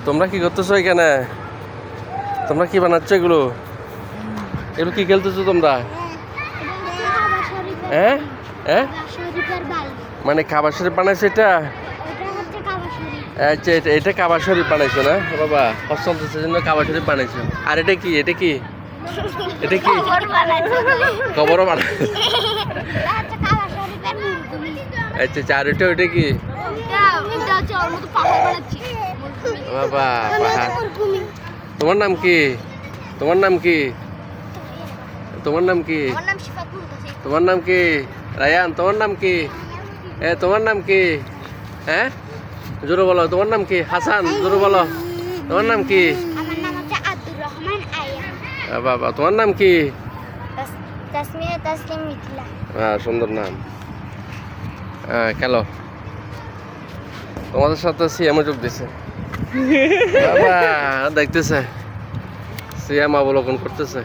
তোমরা কি করতেছো এখানে? তোমরা কি বানাচ্ছ এগুলো? এগুলো কি খেলতেছো তোমরা? হ্যাঁ হ্যাঁ, মানে কাবা শরীফ বানাইছো এটা? আচ্ছা, এটা কাবা শরীফ বানাইছো না বাবা? কষ্ট চলতেছে জন্য কাবা শরীফ বানাইছো। আর এটা কি? এটা কি? এটা কি? কবরও বানাইছো? আচ্ছা আচ্ছা, আর ওটা কি বাবা? পাহাড়। তোমার নাম কি? তোমার নাম কি? তোমার নাম কি? তোমার নাম কি? রায়ান, তোমার নাম কি? তোমার নাম কি? হ্যাঁ, জোরে বলো। তোমার নাম কি? হাসান, জোরে বলো। তোমার নাম কি? বাবা, তোমার নাম কি? সুন্দর নাম। খেলো। তোমাদের সাথে সিয়ামও যোগ দিছে বাবা, দেখতেছে সিয়াম অবলোকন করতেছে।